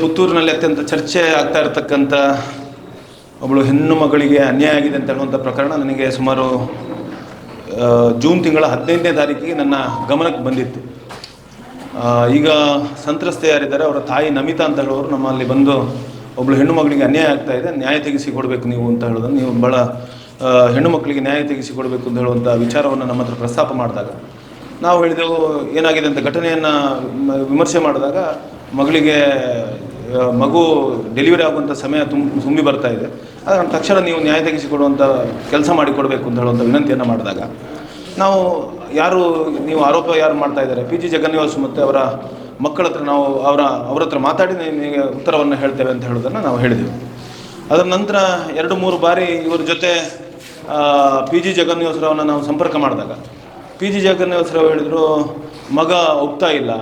ಪುತ್ತೂರಿನಲ್ಲಿ ಅತ್ಯಂತ ಚರ್ಚೆ ಆಗ್ತಾ ಇರತಕ್ಕಂಥ ಒಬ್ಬಳು ಹೆಣ್ಣು ಮಗಳಿಗೆ ಅನ್ಯಾಯ ಆಗಿದೆ ಅಂತ ಹೇಳುವಂಥ ಪ್ರಕರಣ ನನಗೆ ಸುಮಾರು ಜೂನ್ ತಿಂಗಳ 15ನೇ ತಾರೀಕಿಗೆ ನನ್ನ ಗಮನಕ್ಕೆ ಬಂದಿತ್ತು. ಈಗ ಸಂತ್ರಸ್ತೆ ಯಾರಿದ್ದಾರೆ ಅವರ ತಾಯಿ ನಮಿತಾ ಅಂತ ಹೇಳೋರು ನಮ್ಮಲ್ಲಿ ಬಂದು ಒಬ್ಬಳು ಹೆಣ್ಣು ಮಗಳಿಗೆ ಅನ್ಯಾಯ ಆಗ್ತಾ ಇದೆ, ನ್ಯಾಯ ತೆಗೆಸಿ ಕೊಡಬೇಕು ನೀವು ಅಂತ ಹೇಳೋದನ್ನು, ನೀವು ಭಾಳ ಹೆಣ್ಣು ಮಕ್ಕಳಿಗೆ ನ್ಯಾಯ ತೆಗೆಸಿ ಕೊಡಬೇಕು ಅಂತ ಹೇಳುವಂಥ ವಿಚಾರವನ್ನು ನಮ್ಮ ಹತ್ರ ಪ್ರಸ್ತಾಪ ಮಾಡಿದಾಗ ನಾವು ಹೇಳಿದೆವು ಏನಾಗಿದೆ ಅಂತ. ಘಟನೆಯನ್ನು ವಿಮರ್ಶೆ ಮಾಡಿದಾಗ ಮಗು ಡೆಲಿವರಿ ಆಗುವಂಥ ಸಮಯ ತುಂಬಿ ಬರ್ತಾ ಇದೆ, ಅದರ ತಕ್ಷಣ ನೀವು ನ್ಯಾಯ ತೆಗೆಸಿಕೊಡುವಂಥ ಕೆಲಸ ಮಾಡಿಕೊಡಬೇಕು ಅಂತ ಹೇಳುವಂಥ ವಿನಂತಿಯನ್ನು ಮಾಡಿದಾಗ ನಾವು ನೀವು ಆರೋಪ ಯಾರು ಮಾಡ್ತಾ ಇದ್ದಾರೆ ಪಿ ಜಿ ಜಗನ್ನಿವಾಸ್ ಮತ್ತು ಅವರ ಮಕ್ಕಳ ಹತ್ರ ನಾವು ಅವ್ರ ಹತ್ರ ಮಾತಾಡಿ ನಿಮಗೆ ಉತ್ತರವನ್ನು ಹೇಳ್ತೇವೆ ಅಂತ ಹೇಳೋದನ್ನು ನಾವು ಹೇಳಿದೆವು. ಅದರ ನಂತರ 2-3 ಬಾರಿ ಇವ್ರ ಜೊತೆ ಪಿ ಜಿ ಜಗನ್ನಿವಾಸರಾವನ್ನ ನಾವು ಸಂಪರ್ಕ ಮಾಡಿದಾಗ ಪಿ ಜಿ ಜಗನ್ನಿವಾಸರಾವ್ ಹೇಳಿದರು ಮಗ ಒಪ್ತಾ ಇಲ್ಲ,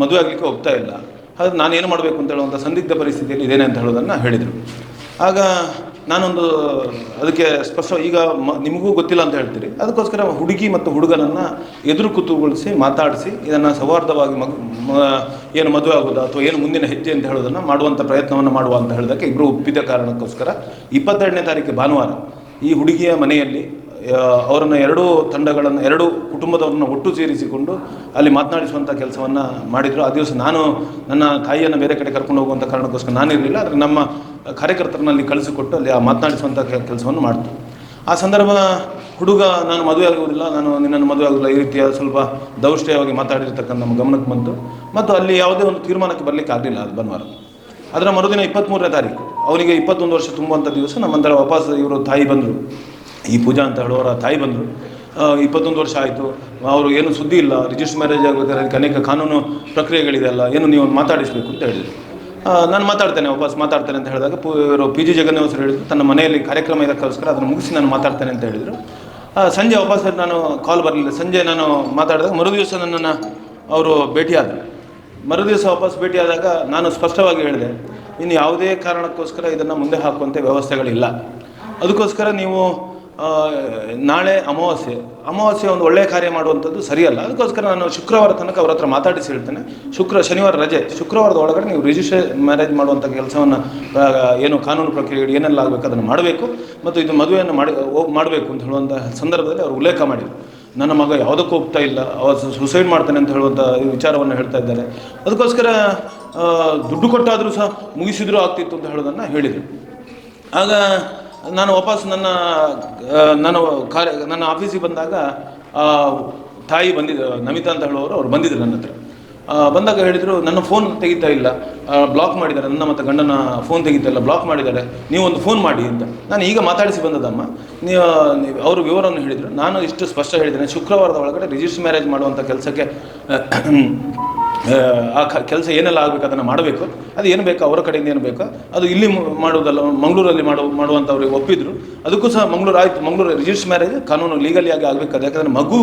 ಮದುವೆ ಆಗಲಿಕ್ಕೆ ಒಪ್ತಾ ಇಲ್ಲ, ಹಾಗೆ ನಾನೇನು ಮಾಡಬೇಕು ಅಂತ ಹೇಳುವಂಥ ಸಂದಿಗ್ಧ ಪರಿಸ್ಥಿತಿಯಲ್ಲಿ ಇದೇನೆ ಅಂತ ಹೇಳೋದನ್ನು ಹೇಳಿದರು. ಆಗ ನಾನೊಂದು ಅದಕ್ಕೆ ಈಗ ನಿಮಗೂ ಗೊತ್ತಿಲ್ಲ ಅಂತ ಹೇಳ್ತೀರಿ, ಅದಕ್ಕೋಸ್ಕರ ಹುಡುಗಿ ಮತ್ತು ಹುಡುಗನನ್ನು ಎದುರು ಕೂತುಗೊಳಿಸಿ ಮಾತಾಡಿಸಿ ಇದನ್ನು ಸೌಹಾರ್ದವಾಗಿ ಏನು ಮದುವೆ ಆಗೋದು ಅಥವಾ ಏನು ಮುಂದಿನ ಹೆಜ್ಜೆ ಅಂತ ಹೇಳೋದನ್ನು ಮಾಡುವಂಥ ಪ್ರಯತ್ನವನ್ನು ಮಾಡುವ ಅಂತ ಹೇಳಿದಕ್ಕೆ ಇಬ್ಬರು ಒಪ್ಪಿದ ಕಾರಣಕ್ಕೋಸ್ಕರ 22ನೇ ತಾರೀಕು ಭಾನುವಾರ ಈ ಹುಡುಗಿಯ ಮನೆಯಲ್ಲಿ ಅವರನ್ನು ಎರಡೂ ಕುಟುಂಬದವ್ರನ್ನ ಒಟ್ಟು ಸೇರಿಸಿಕೊಂಡು ಅಲ್ಲಿ ಮಾತನಾಡಿಸುವಂಥ ಕೆಲಸವನ್ನು ಮಾಡಿದರು. ಆ ದಿವಸ ನಾನು ನನ್ನ ತಾಯಿಯನ್ನು ಬೇರೆ ಕಡೆ ಕರ್ಕೊಂಡು ಹೋಗುವಂಥ ಕಾರಣಕ್ಕೋಸ್ಕರ ನಾನಿರಲಿಲ್ಲ, ಆದರೆ ನಮ್ಮ ಕಾರ್ಯಕರ್ತರನ್ನಲ್ಲಿ ಕಳಿಸಿಕೊಟ್ಟು ಅಲ್ಲಿ ಮಾತನಾಡಿಸುವಂಥ ಕೆಲಸವನ್ನು ಮಾಡ್ತು. ಆ ಸಂದರ್ಭ ಹುಡುಗ ನಾನು ಮದುವೆ ಆಗುವುದಿಲ್ಲ, ನಾನು ನಿನ್ನನ್ನು ಮದುವೆ ಆಗೋದಿಲ್ಲ, ಈ ರೀತಿಯ ಸ್ವಲ್ಪ ದೌಷ್ಟ್ಯವಾಗಿ ಮಾತಾಡಿರ್ತಕ್ಕಂಥ ನಮ್ಮ ಗಮನಕ್ಕೆ ಬಂತು. ಮತ್ತು ಅಲ್ಲಿ ಯಾವುದೇ ಒಂದು ತೀರ್ಮಾನಕ್ಕೆ ಬರಲಿಕ್ಕೆ ಆಗಲಿಲ್ಲ ಅದು ಭಾನುವಾರ. ಅದರ ಮರುದಿನ 23ನೇ ತಾರೀಕು ಅವನಿಗೆ 21 ವರ್ಷ ತುಂಬುವಂಥ ದಿವಸ ನಮ್ಮಂತರ ವಾಪಸ್ ಇವರು ತಾಯಿ ಬಂದರು, ಈ ಪೂಜಾ ಅಂತ ಹೇಳೋರ ತಾಯಿ ಬಂದರು. 21 ವರ್ಷ ಆಯಿತು, ಅವರು ಏನು ಸುದ್ದಿ ಇಲ್ಲ, ರಿಜಿಸ್ಟರ್ ಮ್ಯಾರೇಜ್ ಆಗಬೇಕಾದ್ರೆ ಅದಕ್ಕೆ ಅನೇಕ ಕಾನೂನು ಪ್ರಕ್ರಿಯೆಗಳಿದೆ ಅಲ್ಲ, ಏನು ನೀವು ಮಾತಾಡಿಸಬೇಕು ಅಂತ ಹೇಳಿದರು. ನಾನು ವಾಪಸ್ ಮಾತಾಡ್ತೇನೆ ಅಂತ ಹೇಳಿದಾಗ ಇವರು ಪಿ ಜಿ ಜಗನ್ನಿವಾಸರು ಹೇಳಿದರು ತನ್ನ ಮನೆಯಲ್ಲಿ ಕಾರ್ಯಕ್ರಮ ಇದಕ್ಕೋಸ್ಕರ ಅದನ್ನು ಮುಗಿಸಿ ನಾನು ಮಾತಾಡ್ತೇನೆ ಅಂತ ಹೇಳಿದರು. ಸಂಜೆ ವಾಪಸ್ ನಾನು ಕಾಲ್ ಬರಲಿಲ್ಲ. ಸಂಜೆ ನಾನು ಮಾತಾಡಿದಾಗ ಮರುದಿವಸ ನನ್ನನ್ನು ಅವರು ಭೇಟಿಯಾದರು. ಮರುದಿವಸ ವಾಪಸ್ ಭೇಟಿಯಾದಾಗ ನಾನು ಸ್ಪಷ್ಟವಾಗಿ ಹೇಳಿದೆ, ಇನ್ನು ಯಾವುದೇ ಕಾರಣಕ್ಕೋಸ್ಕರ ಇದನ್ನು ಮುಂದೆ ಹಾಕುವಂಥ ವ್ಯವಸ್ಥೆಗಳಿಲ್ಲ, ಅದಕ್ಕೋಸ್ಕರ ನೀವು ನಾಳೆ ಅಮಾವಾಸ್ಯೆ ಒಂದು ಒಳ್ಳೆಯ ಕಾರ್ಯ ಮಾಡುವಂಥದ್ದು ಸರಿಯಲ್ಲ, ಅದಕ್ಕೋಸ್ಕರ ನಾನು ಶುಕ್ರವಾರ ತನಕ ಅವ್ರ ಹತ್ರ ಮಾತಾಡಿಸಿ ಹೇಳ್ತೇನೆ, ಶನಿವಾರ ರಜೆ, ಶುಕ್ರವಾರದ ಒಳಗಡೆ ನೀವು ರಿಜಿಸ್ಟರ್ ಮ್ಯಾರೇಜ್ ಮಾಡುವಂಥ ಕೆಲಸವನ್ನು ಏನು ಕಾನೂನು ಪ್ರಕ್ರಿಯೆಗಳು ಏನೆಲ್ಲ ಆಗಬೇಕು ಅದನ್ನು ಮಾಡಬೇಕು ಮತ್ತು ಇದು ಮದುವೆಯನ್ನು ಮಾಡಬೇಕು ಅಂತ ಹೇಳುವಂಥ ಸಂದರ್ಭದಲ್ಲಿ ಅವರು ಉಲ್ಲೇಖ ಮಾಡಿದರು. ನನ್ನ ಮಗ ಯಾವುದಕ್ಕೂ ಒಪ್ತಾ ಇಲ್ಲ, ಸುಸೈಡ್ ಮಾಡ್ತಾನೆ ಅಂತ ಹೇಳುವಂಥ ವಿಚಾರವನ್ನು ಹೇಳ್ತಾ ಇದ್ದಾರೆ, ಅದಕ್ಕೋಸ್ಕರ ದುಡ್ಡು ಕೊಟ್ಟಾದರೂ ಸಹ ಮುಗಿಸಿದರೂ ಆಗ್ತಿತ್ತು ಅಂತ ಹೇಳೋದನ್ನು ಹೇಳಿದರು. ಆಗ ನಾನು ವಾಪಸ್ ನನ್ನ ಆಫೀಸಿಗೆ ಬಂದಾಗ ತಾಯಿ ನಮಿತಾ ಅಂತ ಹೇಳೋರು ಅವ್ರು ಬಂದಿದ್ದರು ನನ್ನ ಹತ್ರ. ಬಂದಾಗ ಹೇಳಿದರು ನನ್ನ ಫೋನ್ ತೆಗಿತಾ ಇಲ್ಲ, ಬ್ಲಾಕ್ ಮಾಡಿದ್ದಾರೆ, ನನ್ನ ಮತ್ತು ಗಂಡನ ಫೋನ್ ತೆಗಿತಾ ಇಲ್ಲ, ಬ್ಲಾಕ್ ಮಾಡಿದ್ದಾರೆ, ನೀವೊಂದು ಫೋನ್ ಮಾಡಿ ಅಂತ. ನಾನು ಈಗ ಮಾತಾಡಿಸಿ ಬಂದದಮ್ಮ, ಅವರು ವಿವರವನ್ನು ಹೇಳಿದರು. ನಾನು ಇಷ್ಟು ಸ್ಪಷ್ಟ ಹೇಳಿದ್ದೇನೆ, ಶುಕ್ರವಾರದ ಒಳಗಡೆ ರಿಜಿಸ್ಟರ್ ಮ್ಯಾರೇಜ್ ಮಾಡುವಂಥ ಕೆಲಸಕ್ಕೆ ಆ ಕೆಲಸ ಏನೆಲ್ಲ ಆಗಬೇಕು ಅದನ್ನು ಮಾಡಬೇಕು, ಅದು ಏನು ಬೇಕೋ ಅವರ ಕಡೆಯಿಂದ ಏನು ಬೇಕೋ ಅದು ಇಲ್ಲಿ ಮಾಡುವುದಲ್ಲ, ಮಂಗಳೂರಲ್ಲಿ ಮಾಡುವಂಥವ್ರಿಗೆ ಒಪ್ಪಿದ್ರು. ಅದಕ್ಕೂ ಸಹ ಮಂಗಳೂರು ರಿಜಿಸ್ಟರ್ ಮ್ಯಾರೇಜ್ ಕಾನೂನು ಲೀಗಲಿಯಾಗಿ ಆಗಬೇಕಾದ. ಯಾಕಂದರೆ ಮಗು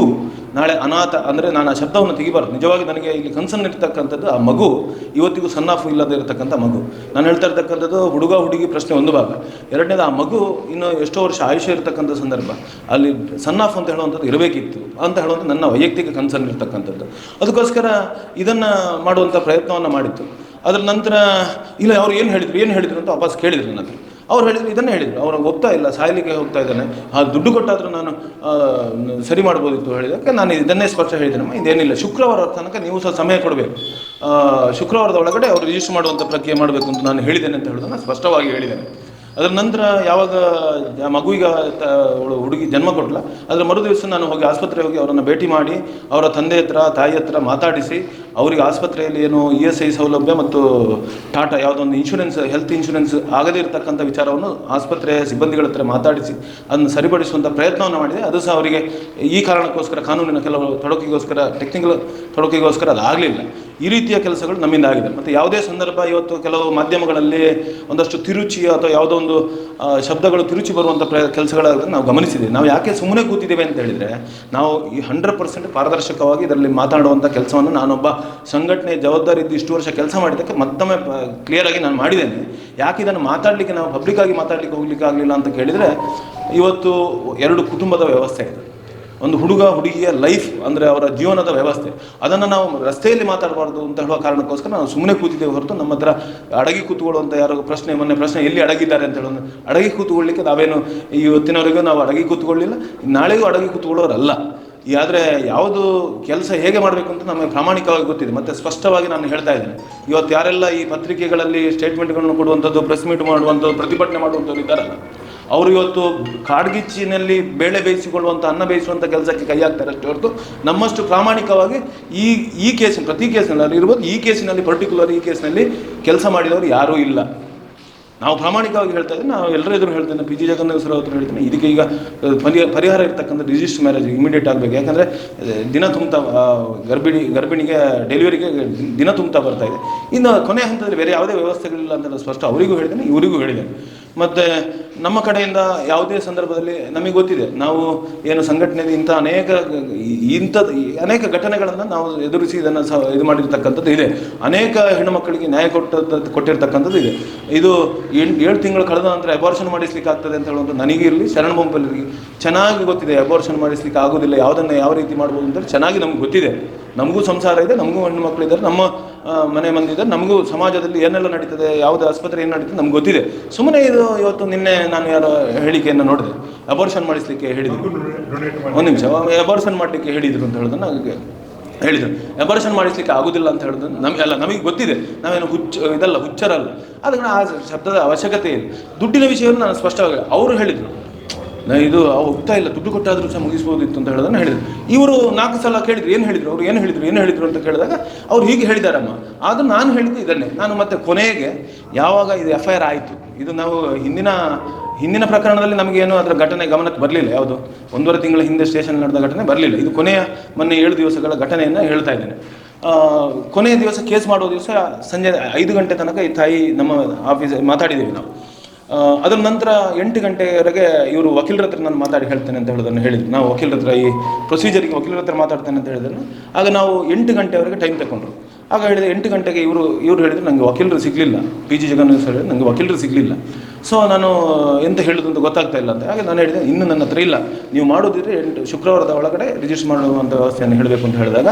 ನಾಳೆ ಅನಾಥ ಅಂದರೆ ನಾನು ಆ ಶಬ್ದವನ್ನು ತೆಗಿಬಾರ್ದು, ನಿಜವಾಗಿ ನನಗೆ ಇಲ್ಲಿ ಕನ್ಸರ್ನ್ ಇರ್ತಕ್ಕಂಥದ್ದು ಆ ಮಗು ಇವತ್ತಿಗೂ ಸನ್ ಆಫ್ ಇಲ್ಲದೆ ಇರತಕ್ಕಂಥ ಮಗು. ನಾನು ಹೇಳ್ತಾ ಇರ್ತಕ್ಕಂಥದ್ದು ಹುಡುಗ ಹುಡುಗಿ ಪ್ರಶ್ನೆ ಒಂದು ಭಾಗ, ಎರಡನೇದು ಆ ಮಗು ಇನ್ನು ಎಷ್ಟೋ ವರ್ಷ ಆಯುಷ್ಯ ಇರತಕ್ಕಂಥ ಸಂದರ್ಭ, ಅಲ್ಲಿ ಸನ್ ಆಫ್ ಅಂತ ಹೇಳುವಂಥದ್ದು ಇರಬೇಕಿತ್ತು ಅಂತ ಹೇಳುವಂಥ ನನ್ನ ವೈಯಕ್ತಿಕ ಕನ್ಸರ್ನ್ ಇರ್ತಕ್ಕಂಥದ್ದು. ಅದಕ್ಕೋಸ್ಕರ ಇದನ್ನು ಮಾಡುವಂಥ ಪ್ರಯತ್ನವನ್ನು ಮಾಡಿತ್ತು. ಅದರ ನಂತರ ಇಲ್ಲ ಅವ್ರು ಏನು ಹೇಳಿದ್ರು ಅಂತ ವಾಪಸ್ ಕೇಳಿದ್ರು ನನ್ನ ಹತ್ರ. ಅವ್ರು ಹೇಳಿದ್ರು ಇದನ್ನೇ ಹೇಳಿದರು, ಅವ್ರಿಗೆ ಒಪ್ತಾ ಇಲ್ಲ, ಸಾಯಲಿಕ್ಕೆ ಹೋಗ್ತಾ ಇದ್ದಾನೆ, ಆ ದುಡ್ಡು ಕೊಟ್ಟಾದರೂ ನಾನು ಸರಿ ಮಾಡ್ಬೋದಿತ್ತು ಹೇಳಿದಕ್ಕೆ ನಾನು ಇದನ್ನೇ ಸ್ಪಷ್ಟ ಹೇಳಿದ್ದೇನಮ್ಮ, ಇದೇನಿಲ್ಲ, ಶುಕ್ರವಾರ ತನಕ ನೀವು ಸಹ ಸಮಯ ಕೊಡಬೇಕು, ಶುಕ್ರವಾರದ ಒಳಗಡೆ ಅವರು ರಿಜಿಸ್ಟರ್ ಮಾಡುವಂಥ ಪ್ರಕ್ರಿಯೆ ಮಾಡಬೇಕು ಅಂತ ನಾನು ಹೇಳಿದ್ದೇನೆ ಅಂತ ಹೇಳೋದನ್ನು ಸ್ಪಷ್ಟವಾಗಿ ಹೇಳಿದ್ದೇನೆ. ಅದರ ನಂತರ ಯಾವಾಗ ಮಗುವಿಗೆ ಹುಡುಗಿ ಜನ್ಮ ಕೊಟ್ಟಲ, ಅದರ ಮರುದಿವಸ ನಾನು ಹೋಗಿ ಆಸ್ಪತ್ರೆಗೆ ಹೋಗಿ ಅವರನ್ನು ಭೇಟಿ ಮಾಡಿ ಅವರ ತಂದೆ ಹತ್ರ ತಾಯಿ ಹತ್ರ ಮಾತಾಡಿಸಿ ಅವರಿಗೆ ಆಸ್ಪತ್ರೆಯಲ್ಲಿ ಏನು ESI ಸೌಲಭ್ಯ ಮತ್ತು ಟಾಟಾ ಯಾವುದೊಂದು ಇನ್ಶೂರೆನ್ಸ್ ಹೆಲ್ತ್ ಇನ್ಶೂರೆನ್ಸ್ ಆಗದೇ ಇರತಕ್ಕಂಥ ವಿಚಾರವನ್ನು ಆಸ್ಪತ್ರೆಯ ಸಿಬ್ಬಂದಿಗಳ ಹತ್ರ ಮಾತಾಡಿಸಿ ಅದನ್ನು ಸರಿಪಡಿಸುವಂಥ ಪ್ರಯತ್ನವನ್ನು ಮಾಡಿದೆ. ಅದು ಸಹ ಅವರಿಗೆ ಈ ಕಾರಣಕ್ಕೋಸ್ಕರ ಕಾನೂನಿನ ಕೆಲವು ಟೆಕ್ನಿಕಲ್ ತೊಡಕಿಗೋಸ್ಕರ ಅದು ಆಗಲಿಲ್ಲ. ಈ ರೀತಿಯ ಕೆಲಸಗಳು ನಮ್ಮಿಂದ ಆಗಿದೆ. ಮತ್ತು ಯಾವುದೇ ಸಂದರ್ಭ ಇವತ್ತು ಕೆಲವು ಮಾಧ್ಯಮಗಳಲ್ಲಿ ಒಂದಷ್ಟು ತಿರುಚಿ ಅಥವಾ ಯಾವುದೋ ಒಂದು ಶಬ್ದಗಳು ತಿರುಚಿ ಬರುವಂಥ ಕೆಲಸಗಳಾಗೋದನ್ನು ನಾವು ಗಮನಿಸಿದ್ದೀವಿ. ನಾವು ಯಾಕೆ ಸುಮ್ಮನೆ ಕೂತಿದ್ದೇವೆ ಅಂತ ಹೇಳಿದರೆ, ನಾವು ಈ 100% ಪಾರದರ್ಶಕವಾಗಿ ಇದರಲ್ಲಿ ಮಾತಾಡುವಂಥ ಕೆಲಸವನ್ನು ನಾನೊಬ್ಬ ಸಂಘಟನೆ ಜವಾಬ್ದಾರಿ ಇದ್ದು ಇಷ್ಟು ವರ್ಷ ಕೆಲಸ ಮಾಡಿದ್ದಕ್ಕೆ ಮತ್ತೊಮ್ಮೆ ಕ್ಲಿಯರಾಗಿ ನಾನು ಮಾಡಿದ್ದೇನೆ. ಯಾಕೆ ಇದನ್ನು ಮಾತಾಡಲಿಕ್ಕೆ ನಾವು ಪಬ್ಲಿಕ್ಕಾಗಿ ಮಾತಾಡಲಿಕ್ಕೆ ಹೋಗ್ಲಿಕ್ಕೆ ಆಗಲಿಲ್ಲ ಅಂತ ಕೇಳಿದರೆ, ಇವತ್ತು 2 ಕುಟುಂಬದ ವ್ಯವಸ್ಥೆ ಇದೆ. ಒಂದು ಹುಡುಗ ಹುಡುಗಿಯ ಲೈಫ್ ಅಂದರೆ ಅವರ ಜೀವನದ ವ್ಯವಸ್ಥೆ, ಅದನ್ನು ನಾವು ರಸ್ತೆಯಲ್ಲಿ ಮಾತಾಡಬಾರ್ದು ಅಂತ ಹೇಳುವ ಕಾರಣಕ್ಕೋಸ್ಕರ ನಾವು ಸುಮ್ಮನೆ ಕೂತಿದ್ದೇವೆ ಹೊರತು ನಮ್ಮ ಹತ್ರ ಅಡಗಿ ಕೂತ್ಕೊಳ್ಳುವಂಥ ಯಾರು ಮೊನ್ನೆ ಪ್ರಶ್ನೆ ಎಲ್ಲಿ ಅಡಗಿದ್ದಾರೆ ಅಂತ ಹೇಳೋದು, ಅಡಗಿ ಕೂತ್ಕೊಳ್ಳಿಕ್ಕೆ ನಾವೇನು ಇವತ್ತಿನವರೆಗೂ ನಾವು ಅಡಗಿ ಕೂತ್ಕೊಳ್ಳಿಲ್ಲ, ನಾಳೆಗೂ ಅಡಗಿ ಕೂತ್ಕೊಳ್ಳೋರಲ್ಲ. ಆದರೆ ಯಾವುದು ಕೆಲಸ ಹೇಗೆ ಮಾಡಬೇಕು ಅಂತ ನಮಗೆ ಪ್ರಾಮಾಣಿಕವಾಗಿ ಗೊತ್ತಿದೆ. ಮತ್ತು ಸ್ಪಷ್ಟವಾಗಿ ನಾನು ಹೇಳ್ತಾ ಇದ್ದೇನೆ, ಇವತ್ತು ಯಾರೆಲ್ಲ ಈ ಪತ್ರಿಕೆಗಳಲ್ಲಿ ಸ್ಟೇಟ್ಮೆಂಟ್ಗಳನ್ನು ಕೊಡುವಂಥದ್ದು, ಪ್ರೆಸ್ ಮೀಟ್ ಮಾಡುವಂಥದ್ದು, ಪ್ರತಿಭಟನೆ ಮಾಡುವಂಥದ್ದು ಇದ್ದಾರಲ್ಲ, ಅವರು ಇವತ್ತು ಕಾಡ್ಗಿಚ್ಚಿನಲ್ಲಿ ಬೇಳೆ ಬೇಯಿಸಿಕೊಳ್ಳುವಂಥ, ಅನ್ನ ಬೇಯಿಸುವಂಥ ಕೆಲಸಕ್ಕೆ ಕೈ ಹಾಕ್ತಾರೆ ಅಷ್ಟೇ ಹೊರತು ನಮ್ಮಷ್ಟು ಪ್ರಾಮಾಣಿಕವಾಗಿ ಈ ಕೇಸಿನ ಪ್ರತಿ ಕೇಸಿನಲ್ಲಿ ಇರ್ಬೋದು, ಈ ಕೇಸಿನಲ್ಲಿ ಪರ್ಟಿಕ್ಯುಲರ್ ಈ ಕೇಸಿನಲ್ಲಿ ಕೆಲಸ ಮಾಡಿದವರು ಯಾರೂ ಇಲ್ಲ. ನಾವು ಪ್ರಾಮಾಣಿಕವಾಗಿ ಹೇಳ್ತಾ ಇದ್ದೀವಿ, ನಾವು ಎಲ್ಲರ ಎದುರು ಹೇಳ್ತೇನೆ, ಪಿ ಜಿ ಜಗನ್ನಾಥ ಸರ್ ಹತ್ರ ಹೇಳ್ತೇನೆ, ಇದಕ್ಕೆ ಈಗ ಪರಿಹಾರ ಇರ್ತಕ್ಕಂಥ ರಿಜಿಸ್ಟರ್ ಮ್ಯಾರೇಜ್ ಇಮಿಡಿಯೇಟ್ ಆಗಬೇಕು. ಯಾಕಂದರೆ ದಿನ ತುಂಬ್ತಾ ಗರ್ಭಿಣಿಗೆ ಡೆಲಿವರಿಗೆ ದಿನ ತುಂಬ್ತಾ ಬರ್ತಾ ಇದೆ. ಇನ್ನು ಕೊನೆ ಹಂತದಲ್ಲಿ ಬೇರೆ ಯಾವುದೇ ವ್ಯವಸ್ಥೆಗಳಿಲ್ಲ ಅಂತ ಸ್ಪಷ್ಟ ಅವರಿಗೂ ಹೇಳಿದ್ದೇನೆ, ಇವರಿಗೂ ಹೇಳಿದ್ದೇನೆ. ಮತ್ತು ನಮ್ಮ ಕಡೆಯಿಂದ ಯಾವುದೇ ಸಂದರ್ಭದಲ್ಲಿ ನಮಗೆ ಗೊತ್ತಿದೆ, ನಾವು ಏನು ಸಂಘಟನೆಯಲ್ಲಿ ಅನೇಕ ಘಟನೆಗಳನ್ನು ನಾವು ಎದುರಿಸಿ ಇದನ್ನು ಇದು ಮಾಡಿರ್ತಕ್ಕಂಥದ್ದು ಇದೆ. ಅನೇಕ ಹೆಣ್ಣು ಮಕ್ಕಳಿಗೆ ನ್ಯಾಯ ಕೊಟ್ಟಿರ್ತಕ್ಕಂಥದ್ದು ಇದೆ. ಇದು 7 ತಿಂಗಳು ಕಳೆದ ನಂತರ ಅಬಾರ್ಷನ್ ಮಾಡಿಸ್ಲಿಕ್ಕೆ ಆಗ್ತದೆ ಅಂತ ಹೇಳುವಂಥ ನನಗಿರಲಿ, ಶರಣ ಬೊಂಬಲಿರಲಿ ಚೆನ್ನಾಗಿ ಗೊತ್ತಿದೆ. ಅಬಾರ್ಷನ್ ಮಾಡಿಸ್ಲಿಕ್ಕೆ ಆಗೋದಿಲ್ಲ, ಯಾವುದನ್ನು ಯಾವ ರೀತಿ ಮಾಡ್ಬೋದು ಅಂತೇಳಿ ಚೆನ್ನಾಗಿ ನಮ್ಗೆ ಗೊತ್ತಿದೆ. ನಮಗೂ ಸಂಸಾರ ಇದೆ, ನಮಗೂ ಹೆಣ್ಣು ಮಕ್ಕಳಿದ್ದಾರೆ, ನಮ್ಮ ಮನೆ ಮಂದಿ ಇದ್ದಾರೆ, ನಮಗೂ ಸಮಾಜದಲ್ಲಿ ಏನೆಲ್ಲ ನಡೀತದೆ, ಯಾವುದೇ ಆಸ್ಪತ್ರೆ ಏನು ನಡೀತದೆ ನಮ್ಗೆ ಗೊತ್ತಿದೆ. ಸುಮ್ಮನೆ ಇದು ಇವತ್ತು ನಿನ್ನೆ ನಾನು ಯಾರೋ ಹೇಳಿಕೆಯನ್ನು ನೋಡಿದೆ, ಅಬಾರ್ಷನ್ ಮಾಡಿಸ್ಲಿಕ್ಕೆ ಹೇಳಿದರು, ಒಂದು ನಿಮಿಷ, ಅಬಾರ್ಷನ್ ಮಾಡಲಿಕ್ಕೆ ಹೇಳಿದರು ಅಂತ ಹೇಳೋದನ್ನು ಹೇಳಿದರು. ಅಬಾರ್ಷನ್ ಮಾಡಿಸ್ಲಿಕ್ಕೆ ಆಗೋದಿಲ್ಲ ಅಂತ ಹೇಳೋದು ನಮಗೆ ಗೊತ್ತಿದೆ, ನಾವೇನು ಹುಚ್ಚರಲ್ಲ. ಅದಕ್ಕೆ ಆ ಶಬ್ದದ ಅವಶ್ಯಕತೆ ಇಲ್ಲ. ದುಡ್ಡಿನ ವಿಷಯವನ್ನು ನಾನು ಸ್ಪಷ್ಟವಾಗಿ ಅವರು ಹೇಳಿದರು, ಇದು ಹೋಗ್ತಾ ಇಲ್ಲ, ದುಡ್ಡು ಕೊಟ್ಟಾದರೂ ಸಹ ಮುಗಿಸ್ಬೋದಿತ್ತು ಅಂತ ಹೇಳೋದನ್ನು ಹೇಳಿದರು. ಇವರು 4 ಸಲ ಕೇಳಿದ್ರು, ಏನು ಹೇಳಿದರು ಅವರು, ಏನು ಹೇಳಿದರು ಅಂತ ಕೇಳಿದಾಗ ಅವ್ರು ಹೀಗೆ ಹೇಳಿದಾರಮ್ಮ. ಆದರೂ ನಾನು ಹೇಳಿದ್ದು ಇದನ್ನೇ. ನಾನು ಮತ್ತೆ ಕೊನೆಗೆ ಯಾವಾಗ ಇದು FIR ಆಯಿತು, ಇದು ನಾವು ಹಿಂದಿನ ಪ್ರಕರಣದಲ್ಲಿ ನಮಗೇನು ಅದರ ಘಟನೆ ಗಮನಕ್ಕೆ ಬರಲಿಲ್ಲ, ಯಾವುದು 1.5 ತಿಂಗಳ ಹಿಂದೆ ಸ್ಟೇಷನ್ ನಡೆದ ಘಟನೆ ಬರಲಿಲ್ಲ. ಇದು ಮೊನ್ನೆ 7 ದಿವಸಗಳ ಘಟನೆಯನ್ನು ಹೇಳ್ತಾ ಇದ್ದೇನೆ. ಕೊನೆಯ ದಿವಸ ಕೇಸ್ ಮಾಡೋ ದಿವಸ ಸಂಜೆ 5 ಗಂಟೆ ತನಕ ಈ ತಾಯಿ ನಮ್ಮ ಆಫೀಸ್ ಮಾತಾಡಿದ್ದೇವೆ ನಾವು. ಅದರ ನಂತರ 8 ಗಂಟೆವರೆಗೆ ಇವರು ವಕೀಲರ ಹತ್ರ ನಾನು ಮಾತಾಡಿ ಹೇಳ್ತೇನೆ ಅಂತ ಹೇಳೋದನ್ನು ಹೇಳಿದ್ರು. ನಾವು ವಕೀಲರ ಹತ್ರ ಈ ಪ್ರೊಸೀಜರಿಗೆ ವಕೀಲರ ಹತ್ರ ಮಾತಾಡ್ತೇನೆ ಅಂತ ಹೇಳಿದ್ರು. ಆಗ ನಾವು 8 ಗಂಟೆವರೆಗೆ ಟೈಮ್ ತಗೊಂಡ್ರು. ಆಗ ಹೇಳಿದೆ 8 ಗಂಟೆಗೆ ಇವರು ಹೇಳಿದ್ರು ನನಗೆ ವಕೀಲರು ಸಿಗಲಿಲ್ಲ, ಪಿ ಜಿ ಜಗನ್ನಾಥ ಸರ್ ಹೇಳಿದ್ರು ನನಗೆ ವಕೀಲರು ಸಿಗಲಿಲ್ಲ, ಸೊ ನಾನು ಎಂತ ಹೇಳೋದು ಅಂತ ಗೊತ್ತಾಗ್ತಾ ಇಲ್ಲ ಅಂತ. ಹಾಗೆ ನಾನು ಹೇಳಿದೆ ಇನ್ನು ನನ್ನ ಹತ್ರ ಇಲ್ಲ, ನೀವು ಮಾಡೋದಿದ್ರೆ ಶುಕ್ರವಾರದ ಒಳಗಡೆ ರಿಜಿಸ್ಟರ್ ಮಾಡುವಂಥ ವ್ಯವಸ್ಥೆಯನ್ನು ಹೇಳಬೇಕು ಅಂತ ಹೇಳಿದಾಗ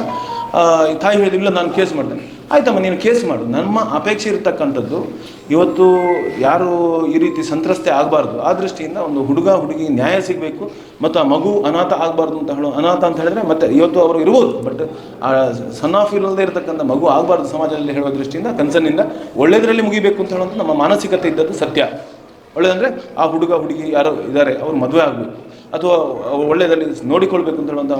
ತಾಯಿ ಹೇಳಿದ್ರು ಇಲ್ಲ ನಾನು ಕೇಸ್ ಮಾಡ್ತೇನೆ. ಆಯ್ತಮ್ಮ ನೀನು ಕೇಸ್ ಮಾಡು, ನಮ್ಮ ಅಪೇಕ್ಷೆ ಇರತಕ್ಕಂಥದ್ದು ಇವತ್ತು ಯಾರು ಈ ರೀತಿ ಸಂತ್ರಸ್ತೆ ಆಗಬಾರ್ದು, ಆ ದೃಷ್ಟಿಯಿಂದ ಒಂದು ಹುಡುಗ ಹುಡುಗಿ ನ್ಯಾಯ ಸಿಗಬೇಕು ಮತ್ತು ಆ ಮಗು ಅನಾಥ ಆಗಬಾರ್ದು ಅಂತ ಅನಾಥ ಅಂತ ಹೇಳಿದ್ರೆ ಮತ್ತೆ ಇವತ್ತು ಅವರು ಇರ್ಬೋದು, ಬಟ್ ಆ ಸನ್ ಆಫ್ ಇಲ್ಲದೆ ಇರತಕ್ಕಂಥ ಮಗು ಆಗಬಾರ್ದು ಸಮಾಜದಲ್ಲಿ ಹೇಳುವ ದೃಷ್ಟಿಯಿಂದ ಕನ್ಸರ್ನಿಂದ ಒಳ್ಳೆಯದರಲ್ಲಿ ಮುಗಿಬೇಕು ಅಂತ ಹೇಳುವಂಥ ನಮ್ಮ ಮಾನಸಿಕತೆ ಇದ್ದದ್ದು ಸತ್ಯ. ಒಳ್ಳೆಯದಂದರೆ ಆ ಹುಡುಗ ಹುಡುಗಿ ಯಾರು ಇದ್ದಾರೆ ಅವರು ಮದುವೆ ಆಗಬೇಕು ಅಥವಾ ಒಳ್ಳೆಯದಲ್ಲಿ ನೋಡಿಕೊಳ್ಬೇಕು ಅಂತ ಹೇಳುವಂಥ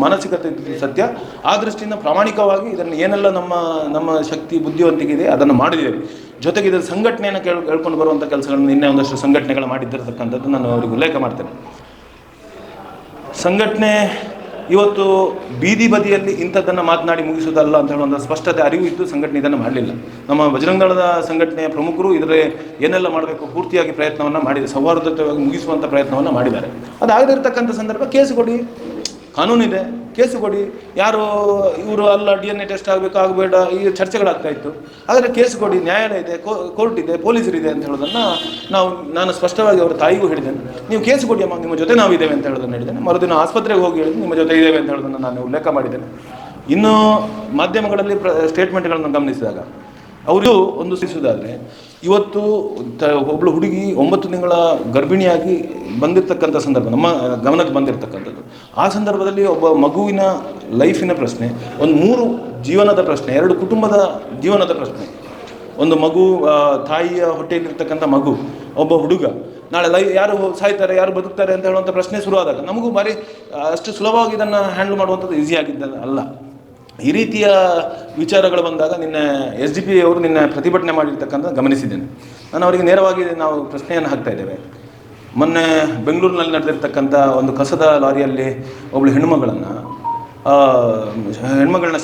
ಮಾನಸಿಕತೆ ಸತ್ಯ. ಆ ದೃಷ್ಟಿಯಿಂದ ಪ್ರಾಮಾಣಿಕವಾಗಿ ಇದನ್ನು ಏನೆಲ್ಲ ನಮ್ಮ ಶಕ್ತಿ ಬುದ್ಧಿವಂತಿಕೆ ಇದೆ ಅದನ್ನು ಮಾಡಿದ್ದೇವೆ. ಜೊತೆಗೆ ಇದರ ಸಂಘಟನೆಯನ್ನು ಕೇಳ್ಕೊಂಡು ಬರುವಂಥ ಕೆಲಸಗಳನ್ನು ನಿನ್ನೆ ಒಂದಷ್ಟು ಸಂಘಟನೆಗಳು ಮಾಡಿದ್ದಿರತಕ್ಕಂಥದ್ದು ನಾನು ಅವರಿಗೆ ಉಲ್ಲೇಖ ಮಾಡ್ತೇನೆ. ಸಂಘಟನೆ ಇವತ್ತು ಬೀದಿ ಬದಿಯಲ್ಲಿ ಇಂಥದ್ದನ್ನು ಮಾತನಾಡಿ ಮುಗಿಸೋದಲ್ಲ ಅಂತ ಹೇಳುವಂಥ ಸ್ಪಷ್ಟತೆ ಅರಿವು ಇದ್ದು ಸಂಘಟನೆ ಇದನ್ನು ಮಾಡಲಿಲ್ಲ. ನಮ್ಮ ಬಜರಂಗದಳದ ಸಂಘಟನೆಯ ಪ್ರಮುಖರು ಇದರ ಏನೆಲ್ಲ ಮಾಡಬೇಕು ಪೂರ್ತಿಯಾಗಿ ಪ್ರಯತ್ನವನ್ನು ಮಾಡಿದೆ, ಸೌಹಾರ್ದಯುತವಾಗಿ ಮುಗಿಸುವಂಥ ಪ್ರಯತ್ನವನ್ನು ಮಾಡಿದ್ದಾರೆ. ಅದಾಗದಿರ್ತಕ್ಕಂಥ ಸಂದರ್ಭ ಕೇಸು ಕೊಡಿ, ಕಾನೂನಿದೆ, ಕೇಸು ಕೊಡಿ. ಯಾರು ಇವರು ಅಲ್ಲ DNA ಟೆಸ್ಟ್ ಆಗಬೇಕು ಆಗಬೇಡ ಈ ಚರ್ಚೆಗಳಾಗ್ತಾ ಇತ್ತು. ಆದರೆ ಕೇಸು ಕೊಡಿ, ನ್ಯಾಯಾಲಯ ಇದೆ, ಕೋರ್ಟ್ ಇದೆ, ಪೊಲೀಸರಿದೆ ಅಂತ ಹೇಳೋದನ್ನು ನಾನು ಸ್ಪಷ್ಟವಾಗಿ ಅವರ ತಾಯಿಗೂ ಹೇಳಿದ್ದೇನೆ. ನೀವು ಕೇಸು ಕೊಡಿ ಅಮ್ಮ, ನಿಮ್ಮ ಜೊತೆ ನಾವಿದ್ದೇವೆ ಅಂತ ಹೇಳೋದನ್ನು ಹೇಳಿದ್ದೇನೆ. ಮರುದಿನ ಆಸ್ಪತ್ರೆಗೆ ಹೋಗಿ ಹೇಳಿದ್ದು ನಿಮ್ಮ ಜೊತೆ ಇದ್ದೇವೆ ಅಂತ ಹೇಳೋದನ್ನು ನಾನು ಉಲ್ಲೇಖ ಮಾಡಿದ್ದೇನೆ. ಇನ್ನು ಮಾಧ್ಯಮಗಳಲ್ಲಿ ಸ್ಟೇಟ್ಮೆಂಟ್ಗಳನ್ನು ಗಮನಿಸಿದಾಗ ಅವರು ಒಂದು ಸಿಸುವುದಾದರೆ ಇವತ್ತು ಒಬ್ಬಳು ಹುಡುಗಿ 9 ತಿಂಗಳ ಗರ್ಭಿಣಿಯಾಗಿ ಬಂದಿರತಕ್ಕಂಥ ಸಂದರ್ಭ ನಮ್ಮ ಗಮನಕ್ಕೆ ಬಂದಿರತಕ್ಕಂಥದ್ದು. ಆ ಸಂದರ್ಭದಲ್ಲಿ ಒಬ್ಬ ಮಗುವಿನ ಲೈಫಿನ ಪ್ರಶ್ನೆ, ಒಂದು 3 ಜೀವನದ ಪ್ರಶ್ನೆ, 2 ಕುಟುಂಬದ ಜೀವನದ ಪ್ರಶ್ನೆ. ಒಂದು ಮಗು, ತಾಯಿಯ ಹೊಟ್ಟೆಯಲ್ಲಿರ್ತಕ್ಕಂಥ ಮಗು, ಒಬ್ಬ ಹುಡುಗ, ನಾಳೆ ಯಾರು ಸಾಯ್ತಾರೆ ಯಾರು ಬದುಕ್ತಾರೆ ಅಂತ ಹೇಳುವಂಥ ಪ್ರಶ್ನೆ ಶುರುವಾದಾಗ ನಮಗೂ ಬಾರಿ ಅಷ್ಟು ಸುಲಭವಾಗಿ ಇದನ್ನು ಹ್ಯಾಂಡಲ್ ಮಾಡುವಂಥದ್ದು ಈಸಿಯಾಗಿದ್ದ ಅಲ್ಲ. ಈ ರೀತಿಯ ವಿಚಾರಗಳು ಬಂದಾಗ ನಿನ್ನೆ SDP ಅವರು ನಿನ್ನೆ ಪ್ರತಿಭಟನೆ ಮಾಡಿರ್ತಕ್ಕಂಥ ಗಮನಿಸಿದ್ದೇನೆ. ನಾನು ಅವರಿಗೆ ನೇರವಾಗಿ ನಾವು ಪ್ರಶ್ನೆಯನ್ನು ಹಾಕ್ತಾ ಇದ್ದೇವೆ. ಮೊನ್ನೆ ಬೆಂಗಳೂರಿನಲ್ಲಿ ನಡೆದಿರ್ತಕ್ಕಂಥ ಒಂದು ಕಸದ ಲಾರಿಯಲ್ಲಿ ಒಬ್ಬಳು ಹೆಣ್ಮಗಳನ್ನ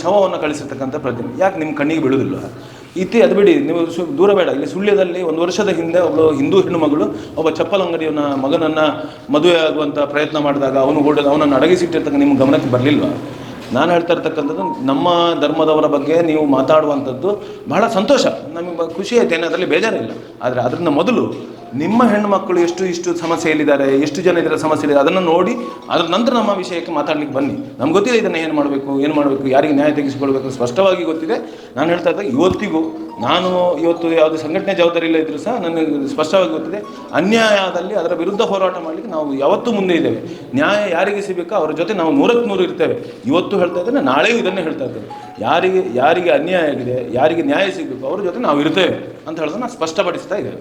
ಶವವನ್ನು ಕಳಿಸಿರ್ತಕ್ಕಂಥ ಪ್ರತಿಮೆ ಯಾಕೆ ನಿಮ್ಮ ಕಣ್ಣಿಗೆ ಬೀಳುವುದಿಲ್ಲ? ಅದು ಬಿಡಿ, ನೀವು ದೂರ ಬೇಡ. ಇಲ್ಲಿ ಸುಳ್ಯದಲ್ಲಿ 1 ವರ್ಷದ ಹಿಂದೆ ಒಬ್ಬಳು ಹಿಂದೂ ಹೆಣ್ಣುಮಗಳು ಒಬ್ಬ ಚಪ್ಪಲ್ ಅಂಗಡಿಯವನ ಮಗನನ್ನು ಮದುವೆ ಆಗುವಂಥ ಪ್ರಯತ್ನ ಮಾಡಿದಾಗ ಅವನನ್ನು ಅಡಗಿಸಿಟ್ಟಿರ್ತಕ್ಕ ನಿಮ್ಮ ಗಮನಕ್ಕೆ ಬರಲಿಲ್ವಾ? ನಾನು ಹೇಳ್ತಾ ಇರ್ತಕ್ಕಂಥದ್ದು ನಮ್ಮ ಧರ್ಮದವರ ಬಗ್ಗೆ ನೀವು ಮಾತಾಡುವಂಥದ್ದು ಬಹಳ ಸಂತೋಷ, ನಮಗೆ ಖುಷಿ ಆಯ್ತು, ಅದರಲ್ಲಿ ಬೇಜಾರಿಲ್ಲ. ಆದರೆ ಅದರಿಂದ ಮೊದಲು ನಿಮ್ಮ ಹೆಣ್ಣು ಮಕ್ಕಳು ಇಷ್ಟು ಸಮಸ್ಯೆಯಲ್ಲಿದ್ದಾರೆ, ಎಷ್ಟು ಜನ ಇದರ ಸಮಸ್ಯೆ ಅದನ್ನು ನೋಡಿ ಅದರ ನಂತರ ನಮ್ಮ ವಿಷಯಕ್ಕೆ ಮಾತಾಡ್ಲಿಕ್ಕೆ ಬನ್ನಿ. ನಮ್ಗೆ ಗೊತ್ತಿದೆ ಇದನ್ನು ಏನು ಮಾಡಬೇಕು, ಯಾರಿಗೆ ನ್ಯಾಯ ತೆಗೆಸಿಕೊಳ್ಬೇಕು ಸ್ಪಷ್ಟವಾಗಿ ಗೊತ್ತಿದೆ. ನಾನು ಹೇಳ್ತಾ ಇದ್ದೆ, ಇವತ್ತಿಗೂ ನಾನು ಇವತ್ತು ಯಾವುದೇ ಸಂಘಟನೆ ಜವಾಬ್ದಾರಿ ಇಲ್ಲ ಇದ್ದರೂ ಸಹ ನನಗೆ ಸ್ಪಷ್ಟವಾಗಿ ಗೊತ್ತಿದೆ, ಅನ್ಯಾಯದಲ್ಲಿ ಅದರ ವಿರುದ್ಧ ಹೋರಾಟ ಮಾಡಲಿಕ್ಕೆ ನಾವು ಯಾವತ್ತೂ ಮುಂದೆ ಇದ್ದೇವೆ. ನ್ಯಾಯ ಯಾರಿಗೆ ಸಿಗಬೇಕೋ ಅವ್ರ ಜೊತೆ ನಾವು 100ಕ್ಕೆ 100 ಇರ್ತೇವೆ. ಇವತ್ತು ಹೇಳ್ತಾ ಇದ್ದೇನೆ, ನಾಳೆಯೂ ಇದನ್ನೇ ಹೇಳ್ತಾ ಇದ್ದೇವೆ. ಯಾರಿಗೆ ಅನ್ಯಾಯ ಆಗಿದೆ, ಯಾರಿಗೆ ನ್ಯಾಯ ಸಿಗಬೇಕು ಅವ್ರ ಜೊತೆ ನಾವು ಇರ್ತೇವೆ ಅಂತ ಹೇಳೋದನ್ನು ಸ್ಪಷ್ಟಪಡಿಸ್ತಾ ಇದ್ದೇವೆ.